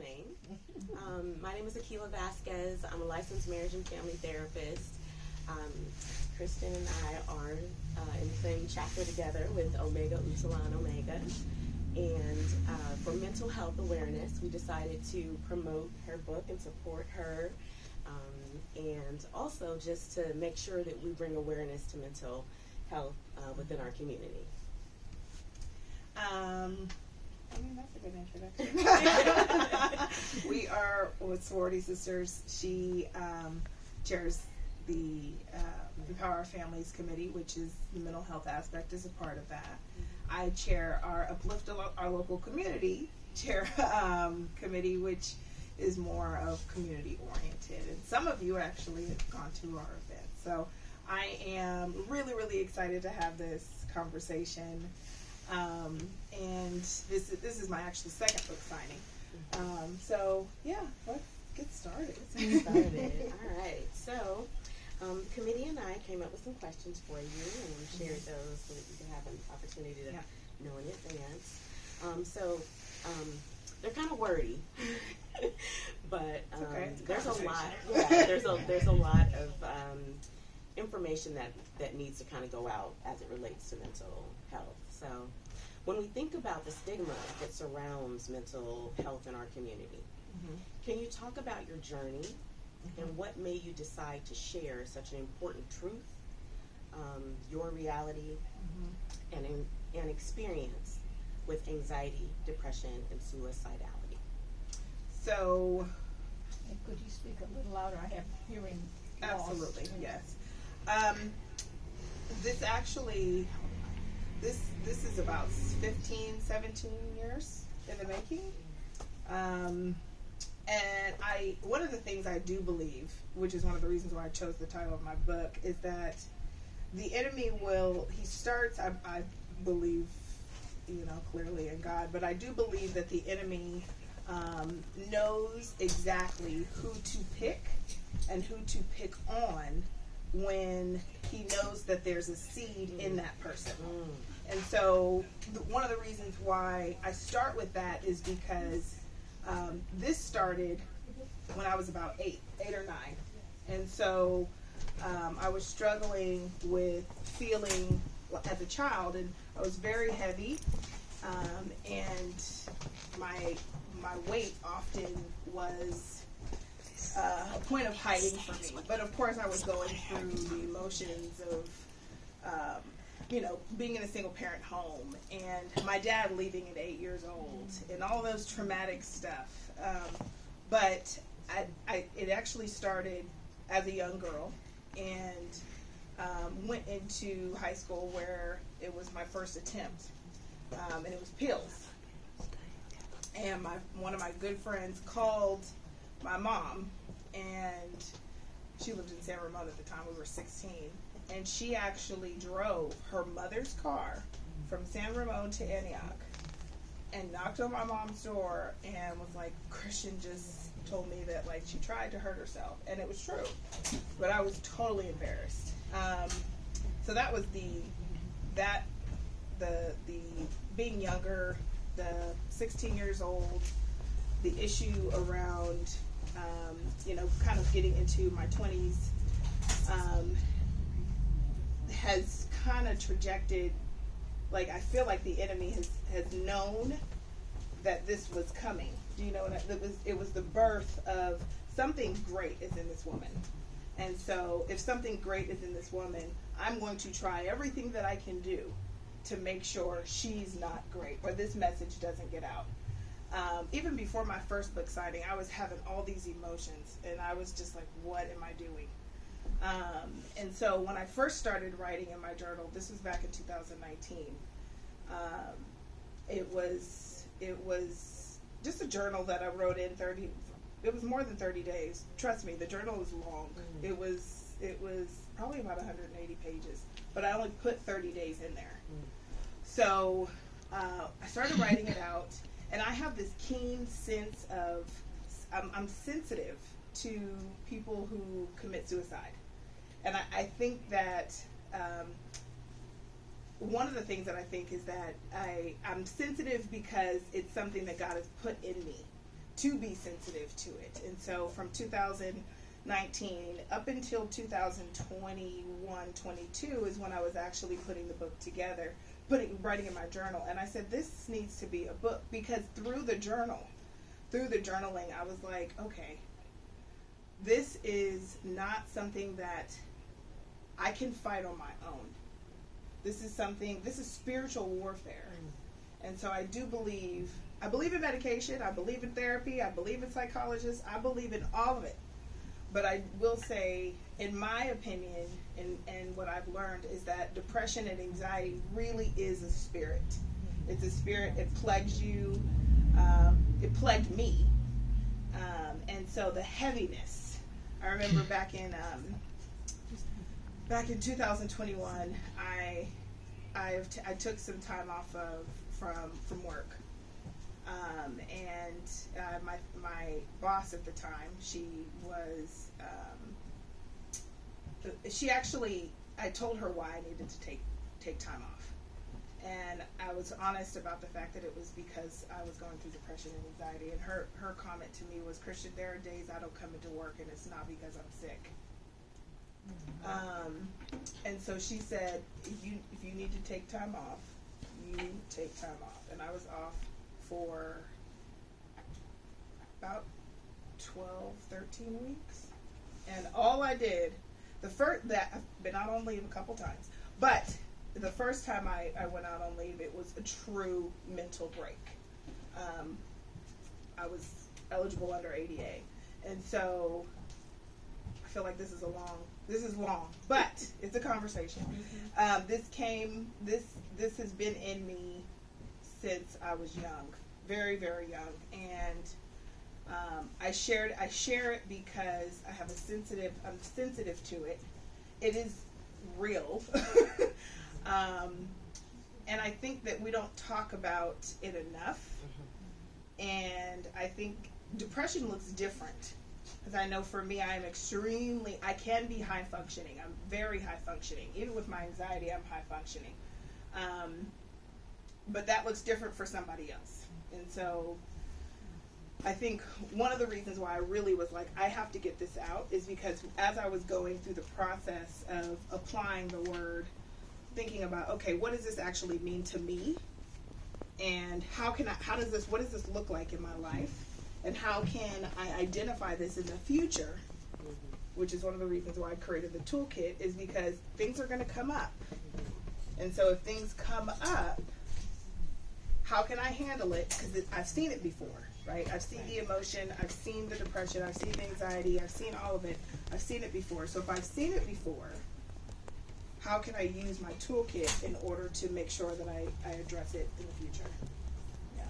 Maine. My name is Akila Vasquez. I'm a licensed marriage and family therapist. Kristen and I are in the same chapter together with Omega Upsilon Omega. And for mental health awareness, we decided to promote her book and support her. And also just to make sure that we bring awareness to mental health within our community. That's a good introduction. We are with sorority sisters. She chairs the Empower Our Families Committee, which is the mental health aspect is a part of that. I chair our Uplift Our Local Community committee, which is more of community oriented. And some of you actually have gone to our event. So I am really, really excited to have this conversation. And this is my actual second book signing. So yeah, let's get started. All right. So the committee and I came up with some questions for you, and we shared those so that you can have an opportunity to know in advance. They're kind of wordy, but there's a lot. Yeah, there's a lot of information that needs to kind of go out as it relates to mental health. So when we think about the stigma that surrounds mental health in our community, can you talk about your journey and what made you decide to share such an important truth, your reality, and experience with anxiety, depression, and suicidality? So, and could you speak a little louder? I have hearing loss. Absolutely, yes. This is about 15, 17 years in the making. And one of the things I do believe, which is one of the reasons why I chose the title of my book, is that the enemy he starts, I believe, clearly in God, but I do believe that the enemy knows exactly who to pick and who to pick on when he knows that there's a seed in that person. And so one of the reasons why I start with that is because this started when I was about 8 or 9. And so I was struggling with feeling as a child, and I was very heavy, and my weight often was a point of hiding for me. But of course I was going through the emotions of being in a single parent home and my dad leaving at 8 years old and all those traumatic stuff. But it actually started as a young girl and went into high school where it was my first attempt, and it was pills. And one of my good friends called my mom, and she lived in San Ramon at the time. We were 16. And she actually drove her mother's car from San Ramon to Antioch and knocked on my mom's door and was like, Christian just told me that she tried to hurt herself. And it was true. But I was totally embarrassed. So that was the being younger, the 16 years old, the issue around, kind of getting into my 20s, has kind of trajected, I feel like the enemy has known that this was coming. Do you know what it was the birth of something great is in this woman. And so if something great is in this woman, I'm going to try everything that I can do to make sure she's not great or this message doesn't get out. Even before my first book signing, I was having all these emotions and I was just like, what am I doing? And so when I first started writing in my journal, this was back in 2019, it was just a journal that I wrote in it was more than 30 days. Trust me, the journal was long. It was probably about 180 pages, but I only put 30 days in there. So I started writing it out, and I have this keen sense of, I'm sensitive to people who commit suicide. And I think that one of the things that I think is that I'm sensitive because it's something that God has put in me to be sensitive to it. And so from 2019 up until 2021, 22 is when I was actually putting the book together, writing in my journal. And I said, this needs to be a book, because through the journaling, I was like, okay, this is not something that I can fight on my own. This is spiritual warfare. And so I believe in medication, I believe in therapy, I believe in psychologists, I believe in all of it. But I will say, in my opinion, and what I've learned, is that depression and anxiety really is a spirit. It's a spirit. It plagues you. It plagued me. And so the heaviness, I remember back in 2021, I took some time off from work. And my boss at the time, I told her why I needed to take time off. And I was honest about the fact that it was because I was going through depression and anxiety. And her comment to me was, Christian, there are days I don't come into work and it's not because I'm sick. And so she said, if you need to take time off, you take time off. And I was off for about 12, 13 weeks. And all I did, I've been out on leave a couple times, but the first time I went out on leave, it was a true mental break. I was eligible under ADA. And so I feel like this is long, but it's a conversation. This has been in me since I was young, very, very young. And I share it because I'm sensitive to it. It is real. And I think that we don't talk about it enough. And I think depression looks different. Because I know for me, I can be high functioning. I'm very high functioning. Even with my anxiety, I'm high functioning. But that looks different for somebody else. And so I think one of the reasons why I really was like, I have to get this out, is because as I was going through the process of applying the word, thinking about, okay, what does this actually mean to me? And what does this look like in my life? And how can I identify this in the future? Which is one of the reasons why I created the toolkit, is because things are going to come up. And so if things come up, how can I handle it? Because I've seen it before, right? I've seen the emotion, I've seen the depression, I've seen the anxiety, I've seen all of it. I've seen it before. So if I've seen it before, how can I use my toolkit in order to make sure that I address it in the future? Yeah.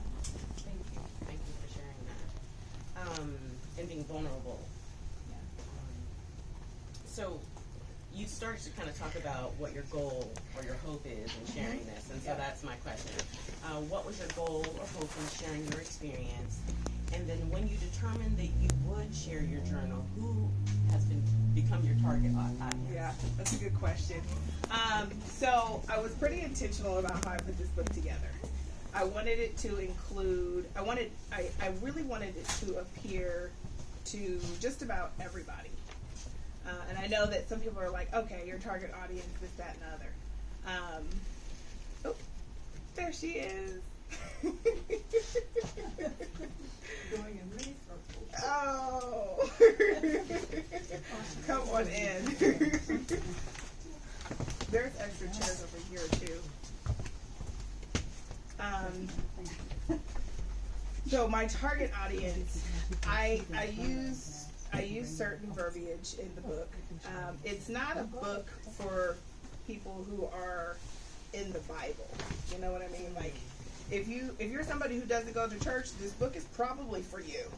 Thank you for sharing that. And being vulnerable. Yeah. So you started to kind of talk about what your goal or your hope is in sharing this, and so that's my question. What was your goal or hope in sharing your experience? And then when you determined that you would share your journal, who has become your target audience? Yeah, that's a good question. So I was pretty intentional about how I put this book together. I wanted it to include, I really wanted it to appear to just about everybody. And I know that some people are like, okay, your target audience, this, that, and other. Oh, there she is. Going in many circles. Oh. Come on in. There's extra chairs over here too. So my target audience, I use certain verbiage in the book. It's not a book for people who are in the Bible. You know what I mean? Like, if you're somebody who doesn't go to church, this book is probably for you.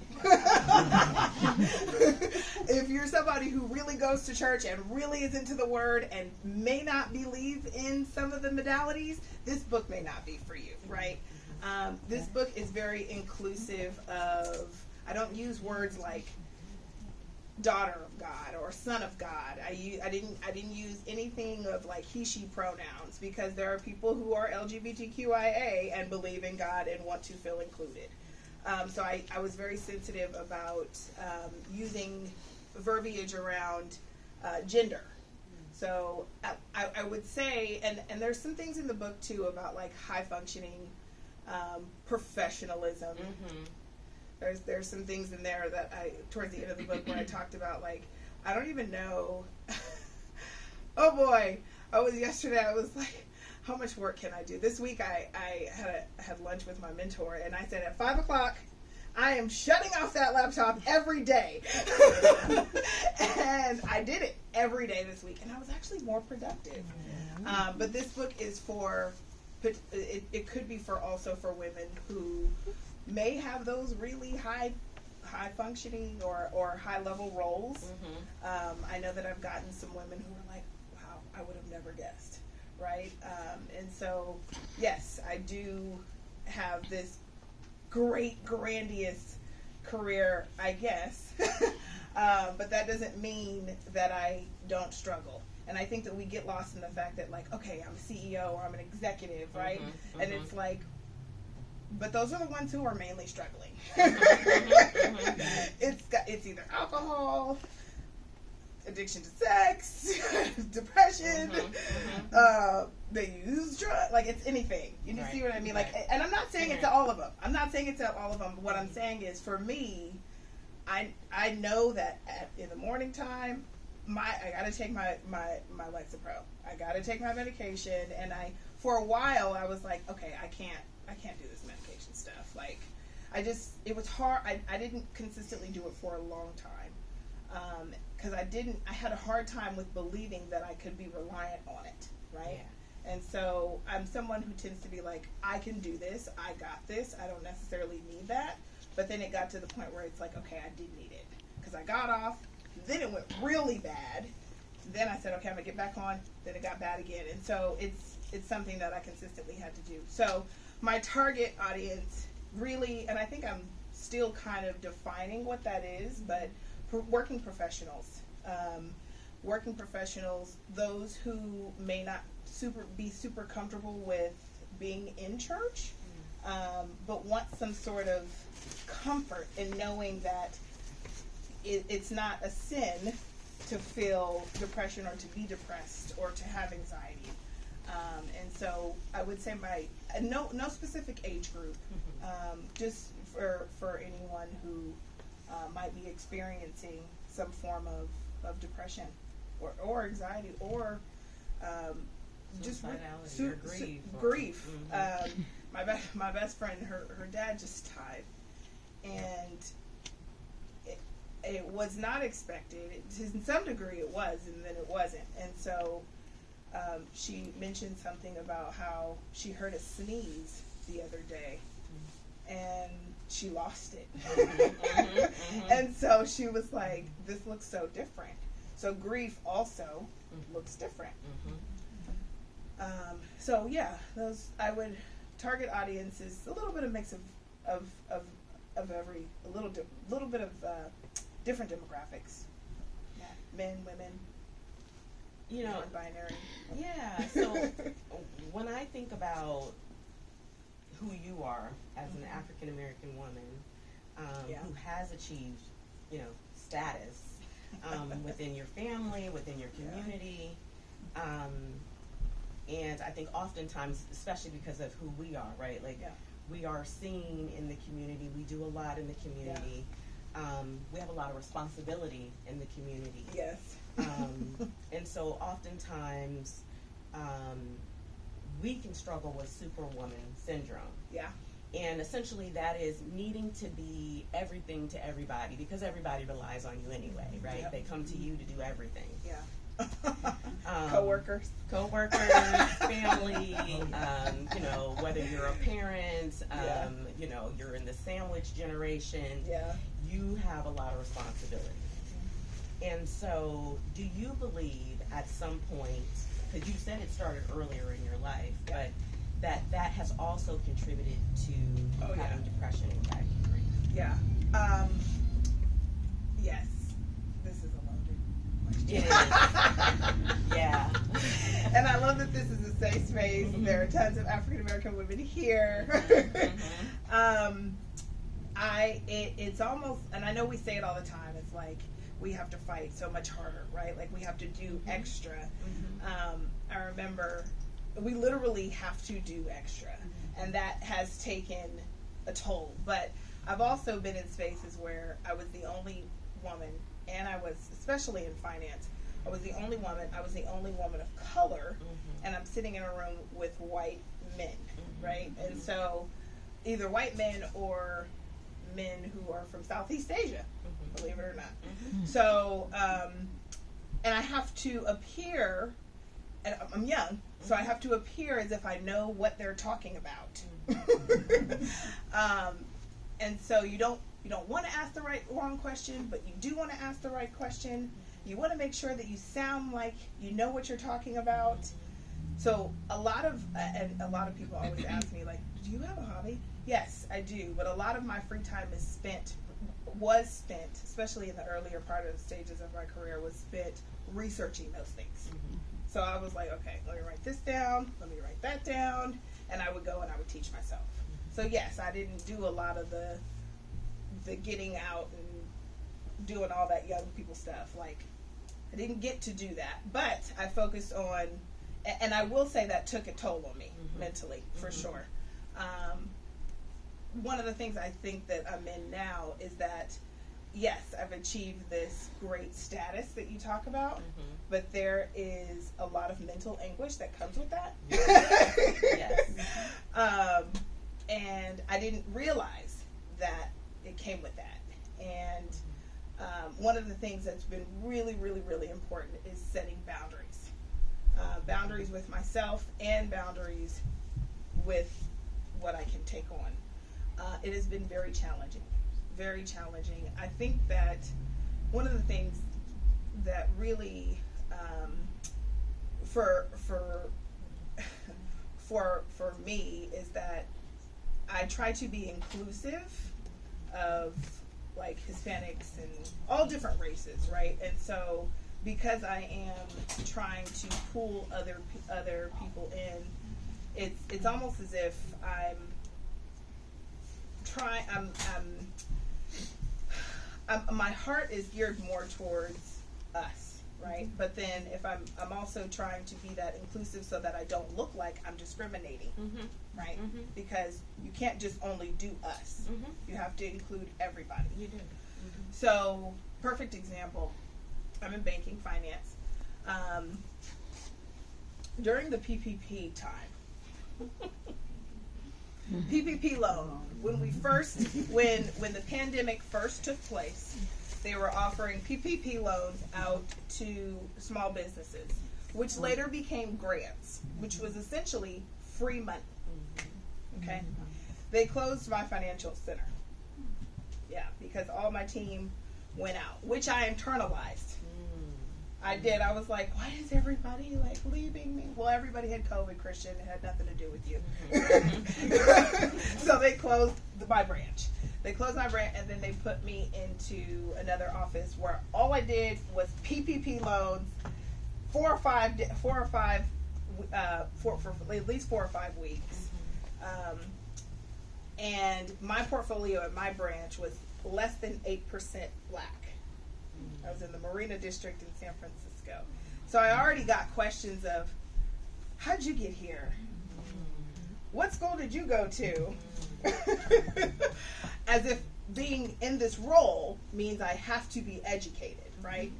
If you're somebody who really goes to church and really is into the Word and may not believe in some of the modalities, this book may not be for you, right? This book is very inclusive of, I don't use words like daughter of God or son of God. I didn't use anything of like he, she pronouns, because there are people who are LGBTQIA and believe in God and want to feel included. So I was very sensitive about using verbiage around gender. So I would say, and there's some things in the book too about like high functioning professionalism. There's some things in there that towards the end of the book where I talked about like, I don't even know. Oh boy, yesterday I was like, how much work can I do? This week I had lunch with my mentor, and I said at 5 o'clock, I am shutting off that laptop every day. And I did it every day this week, and I was actually more productive. But this book is for, it could be also for women who may have those really high functioning or high level roles. I know that I've gotten some women who are like, wow, I would have never guessed. Right? And so, yes, I do have this great, grandiose career, I guess. But that doesn't mean that I don't struggle. And I think that we get lost in the fact that, like, okay, I'm a CEO or I'm an executive, right? And it's like, but those are the ones who are mainly struggling. It's either alcohol, addiction to sex, depression, they use drugs, like it's anything. You just see what I mean? Like, and I'm not saying it to all of them. What I'm saying is, for me, I know that in the morning time, I gotta take my Lexapro. I gotta take my medication, and for a while I was like, okay, I can't do this medication stuff. Like, it was hard. I didn't consistently do it for a long time. Because I had a hard time with believing that I could be reliant on it, right? Yeah. And so I'm someone who tends to be like, I can do this, I got this, I don't necessarily need that. But then it got to the point where it's like, okay, I did need it. Because I got off, then it went really bad. Then I said, okay, I'm going to get back on. Then it got bad again. And so it's something that I consistently had to do. So my target audience really, and I think I'm still kind of defining what that is, but working professionals, those who may not be super comfortable with being in church, but want some sort of comfort in knowing that it's not a sin to feel depression or to be depressed or to have anxiety. And so I would say no specific age group, just for anyone who might be experiencing some form of depression or anxiety or just grief. My best friend, her dad just died, and it was not expected. To some degree it was, and then it wasn't. And so she mentioned something about how she heard a sneeze the other day, and she lost it. And so she was like, this looks so different. So grief also looks different. So yeah, those, I would target audiences, a little bit of mix of every, a little bit of different demographics. Yeah. Men, women, non-binary. Yeah, so when I think about who you are as an African American woman who has achieved, status within your family, within your community, and I think oftentimes, especially because of who we are, right? Like, we are seen in the community. We do a lot in the community. We have a lot of responsibility in the community. Yes. And so oftentimes we can struggle with superwoman syndrome. Yeah. And essentially that is needing to be everything to everybody, because everybody relies on you anyway, right? Yep. They come to you to do everything. Yeah. Co-workers, family, whether you're a parent, you're in the sandwich generation, you have a lot of responsibility. And so do you believe at some point, because you said it started earlier in your life, but that has also contributed to having depression, anxiety, grief? Yeah. Yes. This is a loaded question. It is. Yeah. And I love that this is a safe space. There are tons of African American women here. it's almost, and I know we say it all the time, it's like we have to fight so much harder, right? Like we have to do extra. I remember we literally have to do extra, and that has taken a toll. But I've also been in spaces where I was the only woman, and I was, especially in finance, I was the only woman of color, and I'm sitting in a room with white men, right? And so either white men or men who are from Southeast Asia, believe it or not. So, and I have to appear, and I'm young, so I have to appear as if I know what they're talking about. And so you don't want to ask the wrong question, but you do want to ask the right question. You want to make sure that you sound like you know what you're talking about. So a lot of people always ask me, like, do you have a hobby? Yes, I do, but a lot of my free time was spent, especially in the earlier part of the stages of my career, was spent researching those things. So I was like, okay, let me write this down, let me write that down, and I would go and I would teach myself. So yes, I didn't do a lot of the getting out and doing all that young people stuff. Like, I didn't get to do that, but I focused on, and I will say that took a toll on me mentally, for sure. One of the things I think that I'm in now is that, yes, I've achieved this great status that you talk about, but there is a lot of mental anguish that comes with that. Yes. And I didn't realize that it came with that. And one of the things that's been really, really, really important is setting boundaries. Boundaries with myself and boundaries with what I can take on. It has been very challenging. Very challenging. I think that one of the things that really, for me, is that I try to be inclusive of, like, Hispanics and all different races, right? And so because I am trying to pull other people in, it's almost as if my heart is geared more towards us, right? But then if I'm also trying to be that inclusive so that I don't look like I'm discriminating, right? Because you can't just only do us. You have to include everybody. You do. So, perfect example, I'm in banking, finance. During the PPP time, PPP loan, when the pandemic first took place, they were offering PPP loans out to small businesses, which later became grants, which was essentially free money. Okay? They closed my financial center. Yeah, because all my team went out, which I internalized. I did. I was like, why is everybody, like, leaving me? Well, everybody had COVID, Christian. It had nothing to do with you. So they closed my branch. They closed my branch, and then they put me into another office where all I did was PPP loans for at least 4 or 5 weeks. And my portfolio at my branch was less than 8% black. I was in the Marina District in San Francisco. So I already got questions of, how'd you get here? What school did you go to? As if being in this role means I have to be educated, right?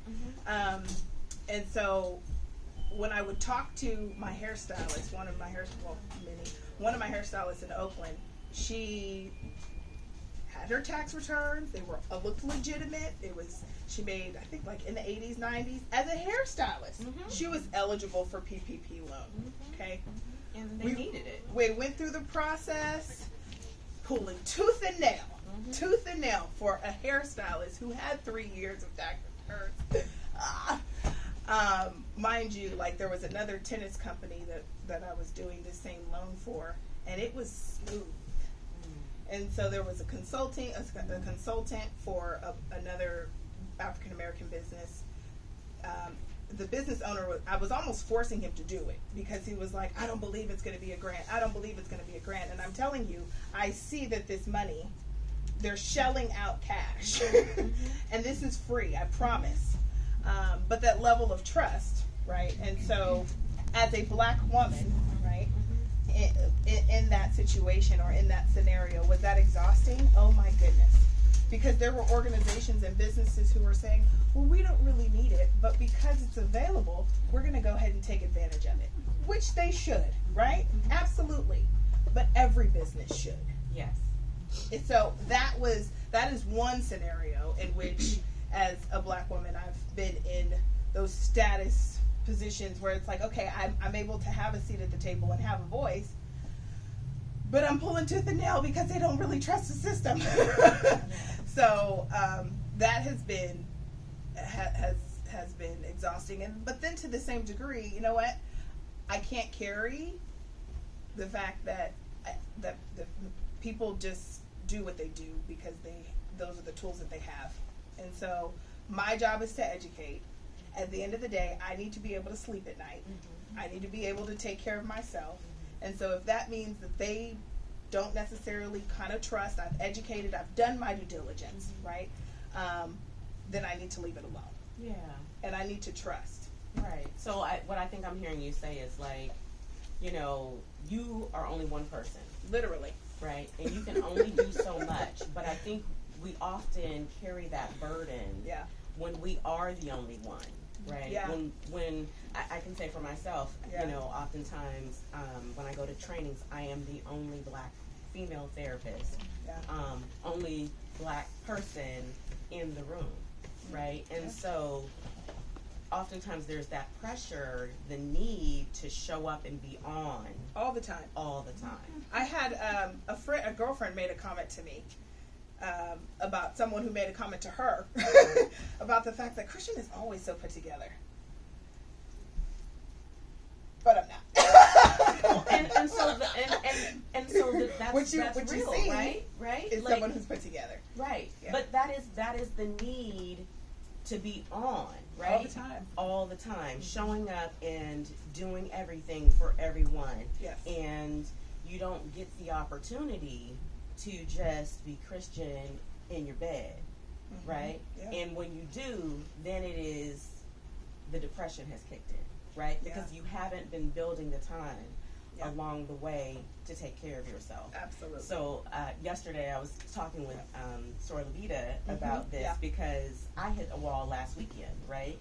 And so when I would talk to my hairstylist, one of my hairstylists in Oakland, she had her tax returns. They looked legitimate. She made, I think, like in the 80s, 90s, as a hairstylist. She was eligible for PPP loan. Okay, and they needed it. We went through the process, pulling tooth and nail for a hairstylist who had 3 years of tax returns. Mind you, like, there was another tennis company that I was doing the same loan for, and it was smooth. And so there was a consultant for another African American business. The business owner, I was almost forcing him to do it because he was like, I don't believe it's going to be a grant. I don't believe it's going to be a grant. And I'm telling you, I see that this money they're shelling out cash. And this is free, I promise. But that level of trust, right? And so as a Black woman, right, in that situation or in that scenario, was that exhausting? Oh my goodness. Because there were organizations and businesses who were saying, well, we don't really need it, but because it's available, we're going to go ahead and take advantage of it. Which they should, right? Absolutely. But every business should. Yes. And so that is one scenario in which, as a Black woman, I've been in those status positions where it's like, okay, I'm able to have a seat at the table and have a voice, but I'm pulling tooth and nail because they don't really trust the system. So that has been exhausting. But then to the same degree, you know what? I can't carry the fact that the people just do what they do because those are the tools that they have. And so my job is to educate. At the end of the day, I need to be able to sleep at night. I need to be able to take care of myself. And so if that means that they don't necessarily kind of trust, I've educated, I've done my due diligence, right? Then I need to leave it alone. Yeah. And I need to trust. Right. So what I think I'm hearing you say is like, you are only one person. Literally. Right. And you can only do so much. But I think we often carry that burden when we are the only one. Right. Yeah. When I can say for myself, Yeah. oftentimes when I go to trainings, I am the only Black female therapist, only Black person in the room, right? And so oftentimes there's that pressure, the need to show up and be on all the time. All the time. I had a girlfriend made a comment to me about someone who made a comment to her about the fact that Christian is always so put together. But I'm not. and so that's what you real, see right? Is someone who's put together. Right. Yeah. But that is the need to be on, right? All the time. Showing up and doing everything for everyone. Yes. And you don't get the opportunity to just be Christian in your bed, right? Yeah. And when you do, then it is the depression has kicked in, right? Because you haven't been building the time along the way to take care of yourself. Absolutely. So yesterday I was talking with Sora Levita about this because I hit a wall last weekend, right?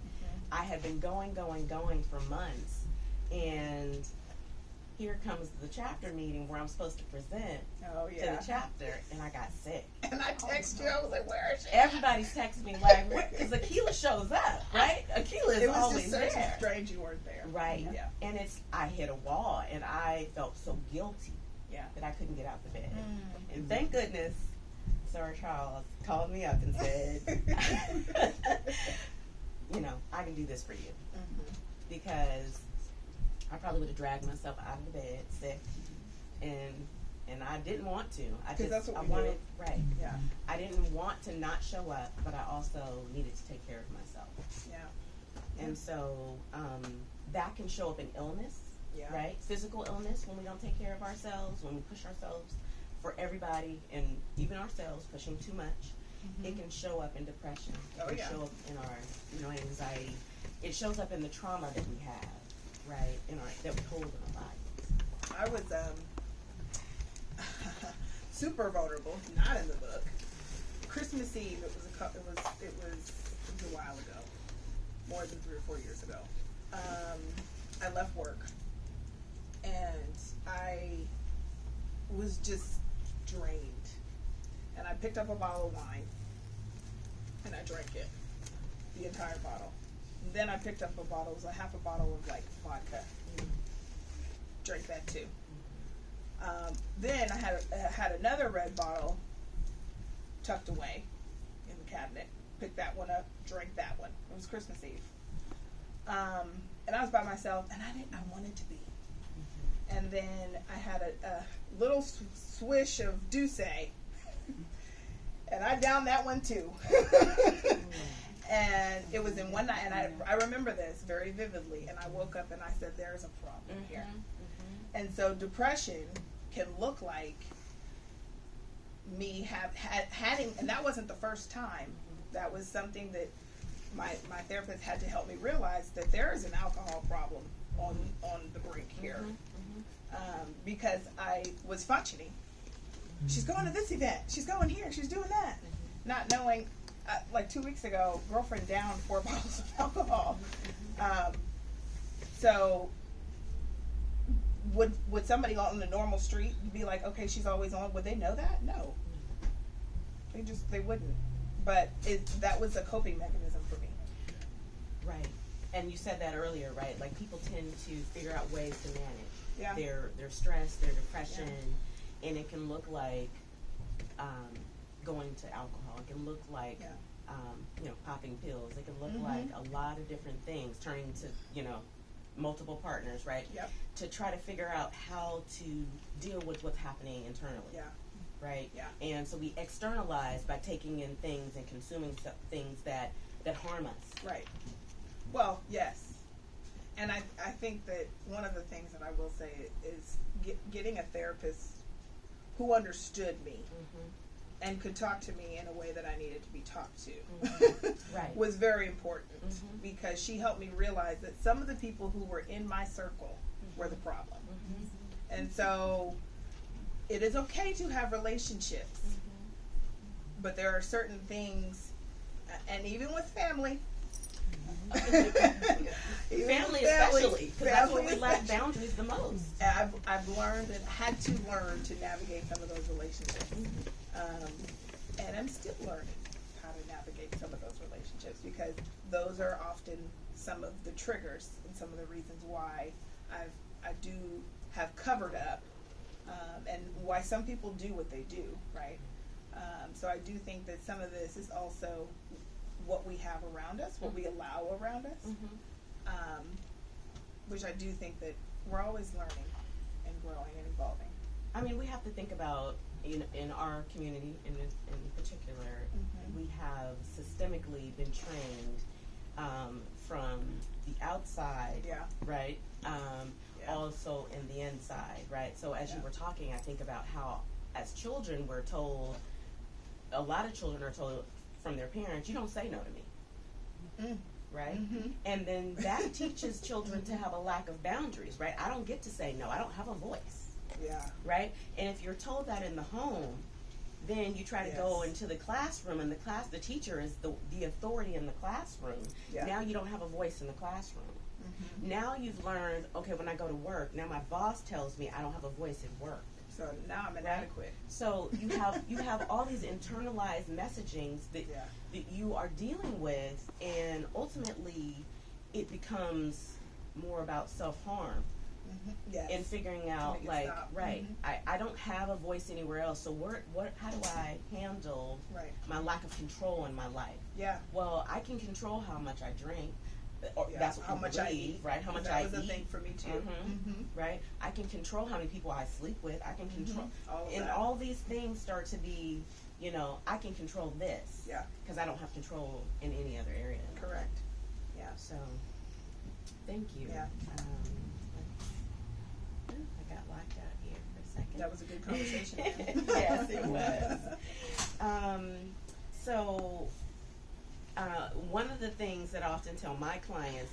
I had been going for months, and here comes the chapter meeting where I'm supposed to present to the chapter, and I got sick. And I texted you, I was like, where is she? Everybody's texting me like, because Akila shows up, right? Akila is always there. It was just strange you weren't there. Right. Yeah. And I hit a wall, and I felt so guilty that I couldn't get out the bed. And thank goodness Sir Charles called me up and said, I can do this for you. Because I probably would have dragged myself out of the bed sick, and I didn't want to. I wanted. I didn't want to not show up, but I also needed to take care of myself. Yeah. And so that can show up in illness, right? Physical illness when we don't take care of ourselves, when we push ourselves for everybody, and even ourselves pushing too much. It can show up in depression. It can show up in our, anxiety. It shows up in the trauma that we have. Right, that we hold in our bodies. I was super vulnerable. Not in the book. Christmas Eve. It was a while ago, more than 3 or 4 years ago. I left work, and I was just drained. And I picked up a bottle of wine, and I drank it, the entire bottle. Then I picked up it was a half a bottle of vodka. Drank that too. Then I had another red bottle tucked away in the cabinet. Picked that one up, drank that one. It was Christmas Eve. And I was by myself, and I wanted to be. And then I had a little swish of Douce, and I downed that one too. And it was in one night, and I remember this very vividly, and I woke up and I said, there's a problem here. And so depression can look like me having, and that wasn't the first time. That was something that my therapist had to help me realize, that there is an alcohol problem on the brink here. Because I was functioning. She's going to this event. She's going here. She's doing that. Not knowing, like 2 weeks ago, girlfriend downed 4 bottles of alcohol. So would somebody on the normal street be like, okay, she's always on? Would they know that? No. They wouldn't. But that was a coping mechanism for me. Right. And you said that earlier, right? Like, people tend to figure out ways to manage their stress, their depression, and it can look like going to alcohol. It can look like popping pills. It can look like a lot of different things, turning to multiple partners, right? Yep. To try to figure out how to deal with what's happening internally. Yeah. Right? Yeah. And so we externalize by taking in things and consuming things that harm us. Right. Well, yes. And I think that one of the things that I will say is getting a therapist who understood me and could talk to me in a way that I needed to be talked to Right. was very important, because she helped me realize that some of the people who were in my circle were the problem. And so it is okay to have relationships, but there are certain things, and even with family, family especially, because that's where we lack boundaries the most. I've learned and had to learn to navigate some of those relationships, and I'm still learning how to navigate some of those relationships, because those are often some of the triggers and some of the reasons why I do have covered up, and why some people do what they do, right? So I do think that some of this is also what we have around us, what we allow around us, which I do think that we're always learning and growing and evolving. I mean, we have to think about, in our community in particular, we have systemically been trained from the outside, right? Also in the inside, right? So as you were talking, I think about how, as children, we're told, a lot of children are told from their parents, you don't say no to me, right? And then that teaches children to have a lack of boundaries, right? I don't get to say no. I don't have a voice, right? And if you're told that in the home, then you try to go into the classroom, and the teacher is the authority in the classroom. Now you don't have a voice in the classroom. Now you've learned, okay, when I go to work, now my boss tells me I don't have a voice at work. So now I'm inadequate. So you have all these internalized messagings that you are dealing with, and ultimately it becomes more about self-harm and figuring out, like, I don't have a voice anywhere else, so how do I handle my lack of control in my life? Well, I can control how much I drink. Or that's what how much I eat, right? How much that I was eat. a thing for me too. Right? I can control how many people I sleep with. I can control, and all these things start to be, I can control this. Because I don't have control in any other area. Correct. So, thank you. I got locked out here for a second. That was a good conversation. Yes, it was. So. One of the things that I often tell my clients,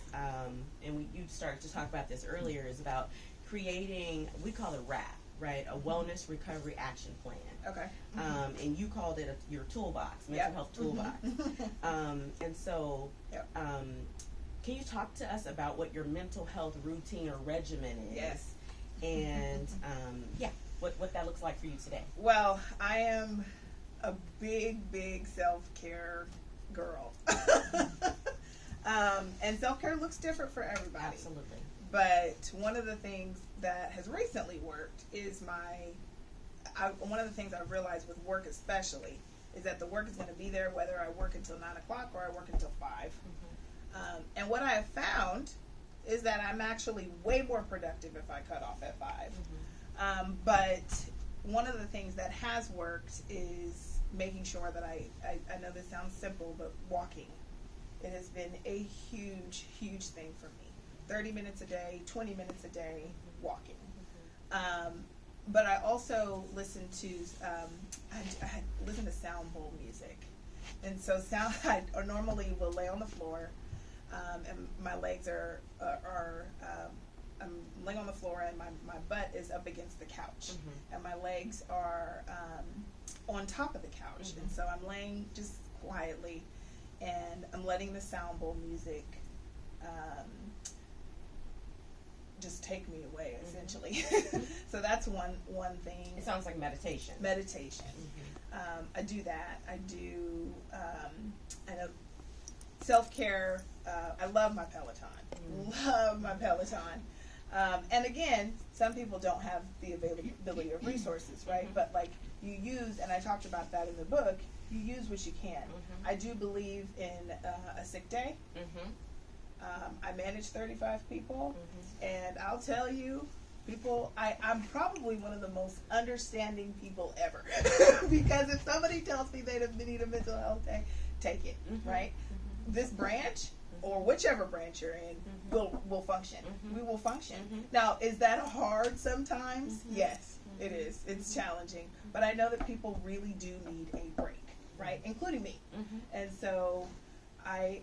and you started to talk about this earlier, is about creating, we call it RAP, right? A Wellness Recovery Action Plan. Okay. And you called it your toolbox, mental health toolbox. And so, can you talk to us about what your mental health routine or regimen is? Yes. And, what that looks like for you today. Well, I am a big self-care girl. And self-care looks different for everybody. Absolutely. But one of the things that has recently worked is one of the things I've realized with work especially is that the work is going to be there whether I work until 9 o'clock or I work until 5. And what I have found is that I'm actually way more productive if I cut off at 5. But one of the things that has worked is making sure that I know this sounds simple, but walking. It has been a huge thing for me. 30 minutes a day, 20 minutes a day, walking. but I also listen to I listen to sound bowl music, and so I normally will lay on the floor, and my legs are I'm laying on the floor, and my butt is up against the couch, and my legs are on top of the couch, and so I'm laying just quietly, and I'm letting the sound bowl music just take me away, essentially. So that's one thing. It sounds like meditation. I do that. I do I know self-care. I love my Peloton. And again, some people don't have the availability of resources, right? But like you use, and I talked about that in the book, you use what you can. I do believe in a sick day. I manage 35 people, and I'll tell you, I'm probably one of the most understanding people ever. Because if somebody tells me they need a mental health day, take it, right? This branch, or whichever branch you're in, will function. We will function. Now, is that hard sometimes? Yes, it is. It's challenging. But I know that people really do need a break, right? Including me. And so I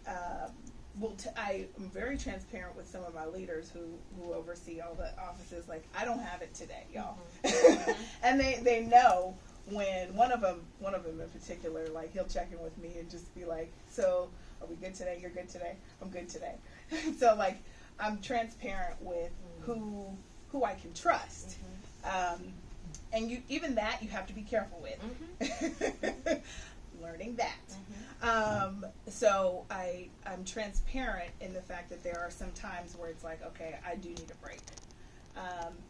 am very transparent with some of my leaders who oversee all the offices. Like, I don't have it today, y'all. And they know when one of them in particular, like, he'll check in with me and just be like, so are we good today? You're good today? I'm good today. So like, I'm transparent with who I can trust. And even that you have to be careful with. Learning that. So I'm transparent in the fact that there are some times where it's like, okay, I do need a break.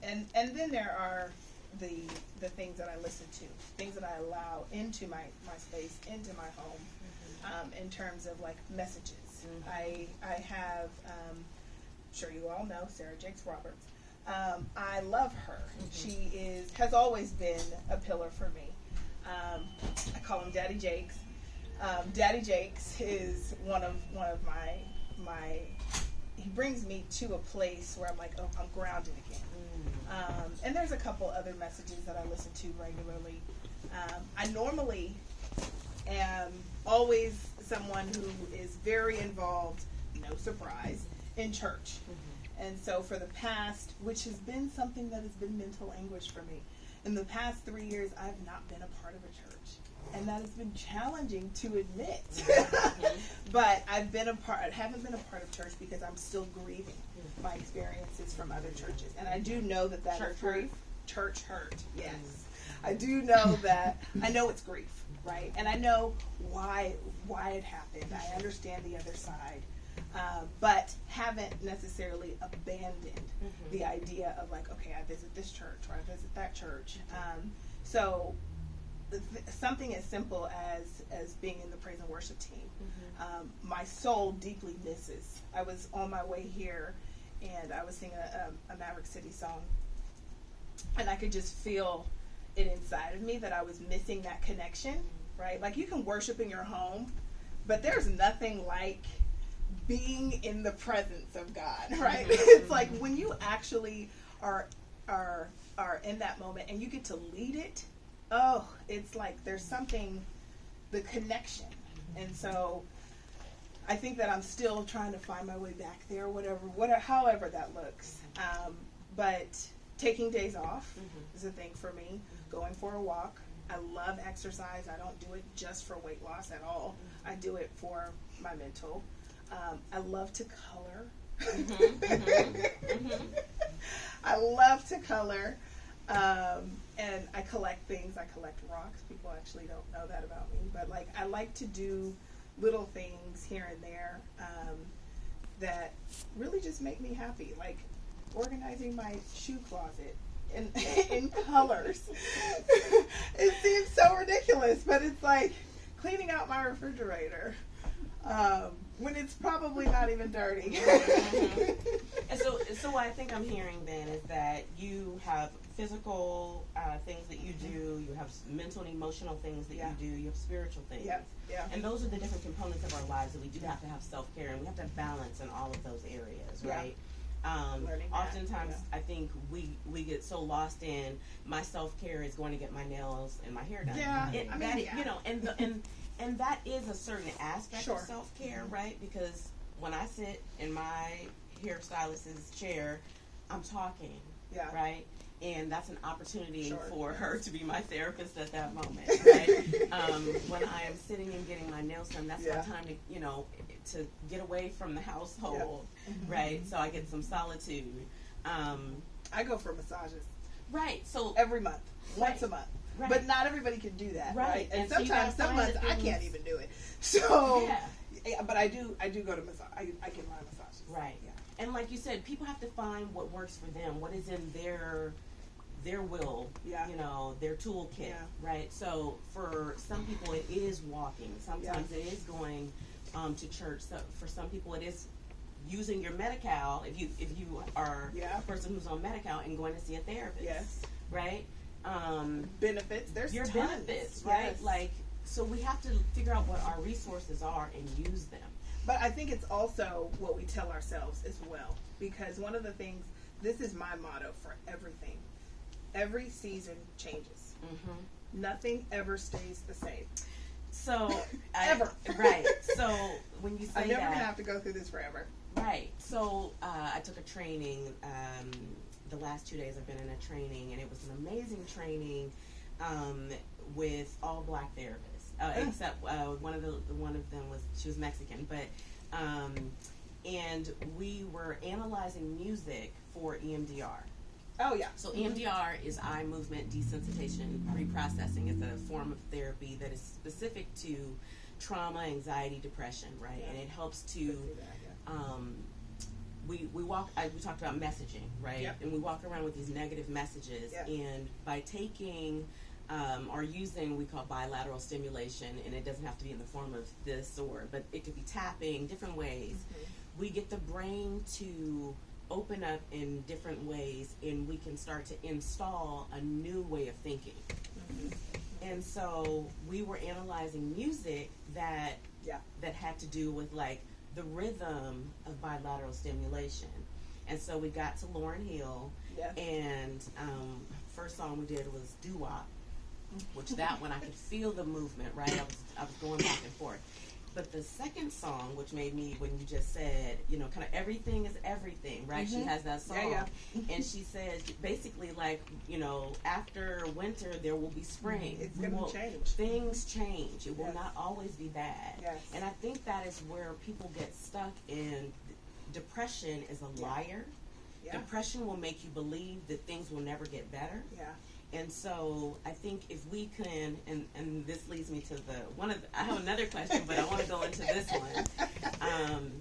And then there are the things that I listen to, things that I allow into my space, into my home, in terms of like messages. I have, I'm sure you all know Sarah Jakes Roberts. I love her. She has always been a pillar for me. I call him Daddy Jakes. Daddy Jakes is one of my he brings me to a place where I'm like, oh, I'm grounded again. And there's a couple other messages that I listen to regularly. I normally am always someone who is very involved, no surprise, in church. And so for the past, which has been something that has been mental anguish for me, in the past 3 years, I've not been a part of a church. And that has been challenging to admit. But I haven't been a part of church because I'm still grieving my experiences from other churches. And I do know that is grief. Church hurt, yes. I do know that. I know it's grief, right? And I know why it happened. I understand the other side. But haven't necessarily abandoned the idea of like, okay, I visit this church or I visit that church. So something as simple as being in the praise and worship team, my soul deeply misses. I was on my way here and I was singing a Maverick City song, and I could just feel it inside of me that I was missing that connection, right? Like, you can worship in your home, but there's nothing like being in the presence of God, right? It's like when you actually are in that moment and you get to lead it, oh, it's like there's something, the connection. And so I think that I'm still trying to find my way back there, however that looks. But taking days off is a thing for me. Going for a walk. I love exercise. I don't do it just for weight loss at all. I do it for my mental. I love to color. I love to color. And I collect things. I collect rocks. People actually don't know that about me. But like, I like to do little things here and there that really just make me happy. Like organizing my shoe closet in colors. It seems so ridiculous, but it's like cleaning out my refrigerator when it's probably not even dirty. And so what I think I'm hearing then is that you have physical things that you do, you have mental and emotional things that you do, you have spiritual things. And those are the different components of our lives that we do have to have self-care, and we have to have balance in all of those areas, right? Learning that, Oftentimes, yeah. I think we get so lost in my self-care is going to get my nails and my hair done. Yeah, I mean, that, yeah. you know, and that is a certain aspect Sure. of self-care, right? Because when I sit in my hairstylist's chair, I'm talking, Yeah. right? And that's an opportunity Sure. for her to be my therapist at that moment, right? When I am sitting and getting my nails done, that's Yeah. my time to, you know, to get away from the household, Yeah. right? So I get some solitude. I go for massages Right. So every month, Right. once a month. Right. But not everybody can do that, Right. right? And And so you sometimes, gotta some find months, the I things- can't even do it. So, yeah. but I do go to massage. I get my massages. Right. Yeah. And like you said, people have to find what works for them, what is in their will, Yeah. you know, their toolkit, Yeah. right? So for some people it is walking. Sometimes it is going to church. So for some people it is using your Medi-Cal if you are Yeah. a person who's on Medi-Cal and going to see a therapist. Yes. Right? Benefits. There's Your tons. benefits, right? Yes. Like, so we have to figure out what our resources are and use them. But I think it's also what we tell ourselves as well. Because one of the things, this is my motto for everything. Every season changes. Mm-hmm. Nothing ever stays the same. So Ever. Right. So when you say I'm never that, going to have to go through this forever. right. So I took a training. The last 2 days I've been in a training, and it was an amazing training with all black therapists, except one of them was Mexican, but and we were analyzing music for EMDR. Oh, yeah. So EMDR is eye movement desensitization reprocessing. It's a form of therapy that is specific to trauma, anxiety, depression, right? Yeah. And it helps I to see that, yeah. we talked about messaging, right? Yep. And we walk around with these negative messages, Yep. and by taking or using we call bilateral stimulation, and it doesn't have to be in the form of this but it could be tapping, different ways. Mm-hmm. We get the brain to open up in different ways, and we can start to install a new way of thinking. Mm-hmm. And so we were analyzing music that had to do with like the rhythm of bilateral stimulation. And so we got to Lauryn Hill, Yes. and first song we did was Doo Wop, which that one I could feel the movement, right? I was going back and forth. But the second song, which made me, when you just said, you know, kind of everything is everything, right? Mm-hmm. She has that song. Yeah, And she says, basically, like, you know, after winter, there will be spring. It's going to change. Things change. It will Yes. not always be bad. Yes. And I think that is where people get stuck in. Depression is a liar. Yeah. Depression will make you believe that things will never get better. Yeah. And so I think if we can, and this leads me to I have another question, but I want to go into this one.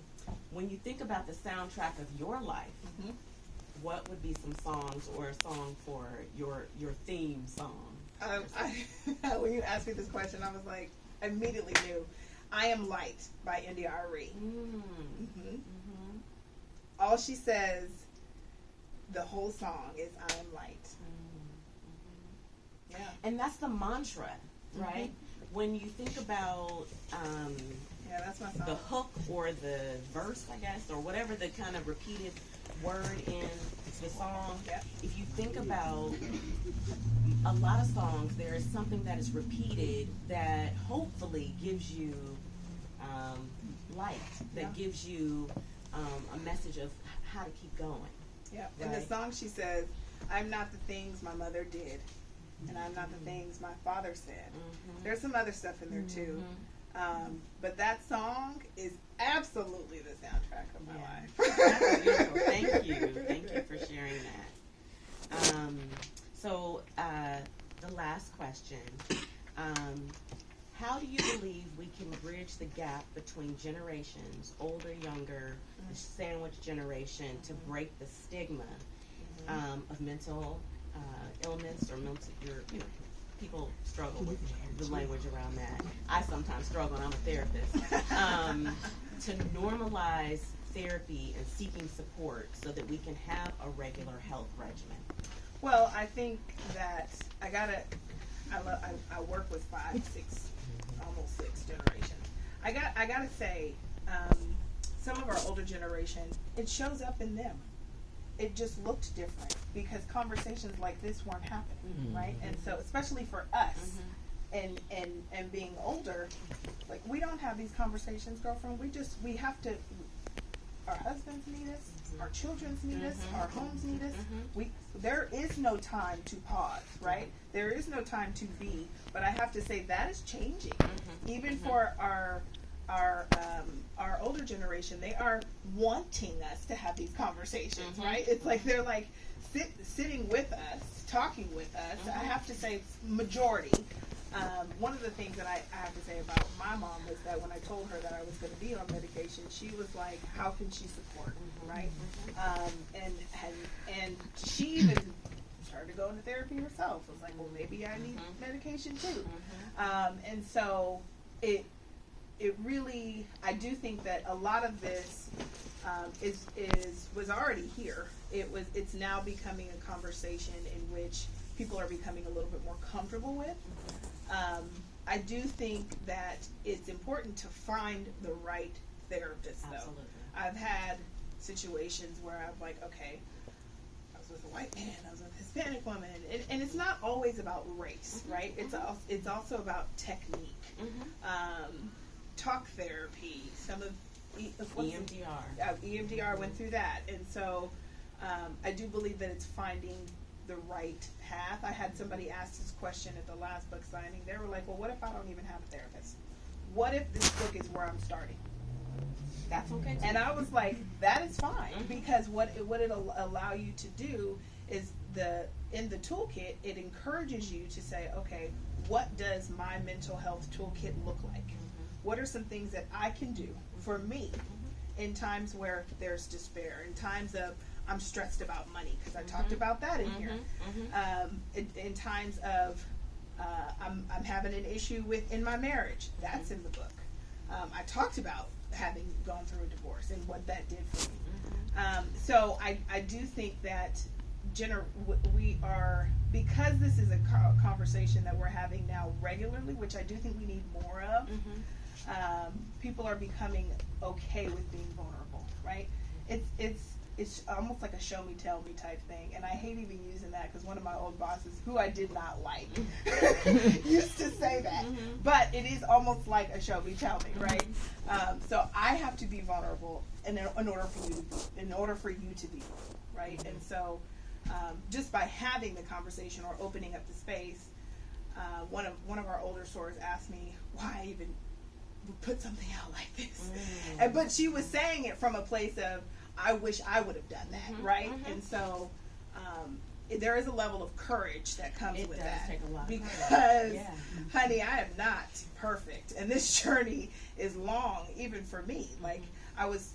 When you think about the soundtrack of your life, Mm-hmm. what would be some songs or a song for your theme song? When you asked me this question, I was like, I immediately knew. I Am Light by India Arie. Mm-hmm. Mm-hmm. All she says, the whole song is I am light. Mm-hmm. Yeah. And that's the mantra, right? Mm-hmm. When you think about Yeah, that's my song. the hook or the verse, I guess, or whatever the kind of repeated word in the song, Yeah. if you think about a lot of songs, there is something that is repeated that hopefully gives you light, that Yeah. gives you a message of how to keep going. Yeah. In the Right. song she says, I'm not the things my mother did, and I'm not the things my father said. Mm-hmm. There's some other stuff in there too. Mm-hmm. But that song is absolutely the soundtrack of my life. That's beautiful. Thank you. Thank you for sharing that. So the last question. How do you believe we can bridge the gap between generations, older, younger, the sandwich generation, to break the stigma of mental illness or people struggle with the language around that. I sometimes struggle, and I'm a therapist. To normalize therapy and seeking support so that we can have a regular health regimen. Well, I think that I work with 5, 6, almost 6 generations. I gotta say, some of our older generation, it shows up in them. it just looked different because conversations like this weren't happening, Mm-hmm. right? And so, especially for us, and being older, like we don't have these conversations, girlfriend. We have to. Our husbands need us. Our children need us. Our homes need us. There is no time to pause, right? There is no time to be. But I have to say that is changing. Even for our older generation, they are wanting us to have these conversations, right? It's like they're like sitting with us, talking with us. I have to say, majority. One of the things that I have to say about my mom was that when I told her that I was going to be on medication, she was like, "How can she support?" Right? And she even started to go into therapy herself. I was like, "Well, maybe I need medication too." And so it really, I do think that a lot of this was already here. It's now becoming a conversation in which people are becoming a little bit more comfortable with. I do think that it's important to find the right therapist, though. Absolutely. I've had situations where I'm like, okay, I was with a white man, I was with a Hispanic woman, and it's not always about race, right? It's also about technique, talk therapy, some of EMDR. EMDR went through that, and so I do believe that it's finding the right path. I had somebody ask this question at the last book signing. They were like, well, what if I don't even have a therapist? What if this book is where I'm starting? That's okay too. And I was like, that is fine, because what it'll allow you to do is in the toolkit, it encourages you to say, okay, what does my mental health toolkit look like? What are some things that I can do for me in times where there's despair, in times of I'm stressed about money, because I talked about that in here. In times of I'm having an issue in my marriage, that's in the book. I talked about having gone through a divorce and what that did for me. So I do think that we are, because this is a conversation that we're having now regularly, which I do think we need more of. People are becoming okay with being vulnerable, right? It's almost like a show me, tell me type thing. And I hate even using that because one of my old bosses, who I did not like, used to say that. But it is almost like a show me, tell me, right? So I have to be vulnerable in order for you to be, right? And so just by having the conversation or opening up the space, one of our older sorors asked me why I even would put something out like this. But she was saying it from a place of, I wish I would have done that, right? And so there is a level of courage that comes with that. Take a lot because, honey, I am not perfect. And this journey is long, even for me. Like, I was,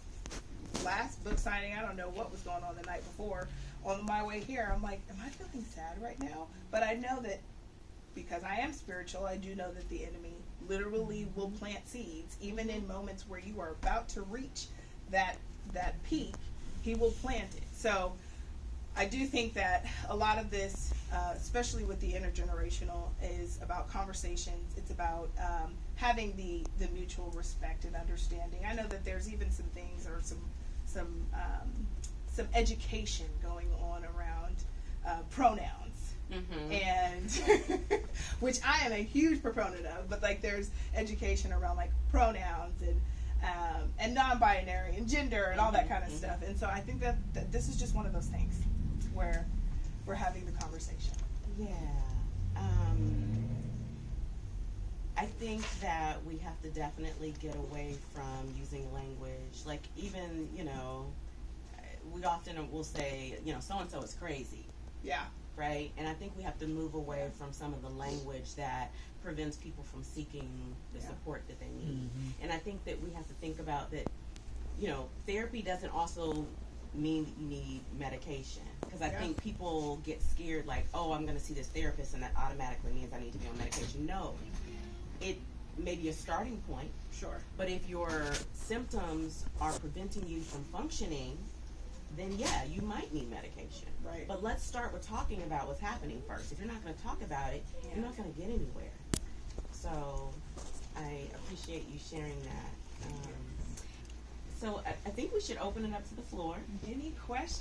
last book signing, I don't know what was going on the night before. On my way here, I'm like, am I feeling sad right now? But I know that because I am spiritual, I do know that the enemy literally will plant seeds, even in moments where you are about to reach that peak, he will plant it. So I do think that a lot of this, especially with the intergenerational, is about conversations. It's about having the mutual respect and understanding. I know that there's even some things or some education going on around pronouns. And which I am a huge proponent of, but like there's education around like pronouns and non-binary and gender and all that kind of stuff. And so I think that this is just one of those things where we're having the conversation. Yeah. I think that we have to definitely get away from using language. Like even, we often will say, so-and-so is crazy. Yeah. Right? And I think we have to move away from some of the language that prevents people from seeking the support that they need. And I think that we have to think about that, therapy doesn't also mean that you need medication. Because I think people get scared like, oh, I'm going to see this therapist and that automatically means I need to be on medication. No. It may be a starting point. Sure. But if your symptoms are preventing you from functioning, then you might need medication. Right. But let's start with talking about what's happening first. If you're not going to talk about it, you're not going to get anywhere. So I appreciate you sharing that. So I think we should open it up to the floor. Any questions?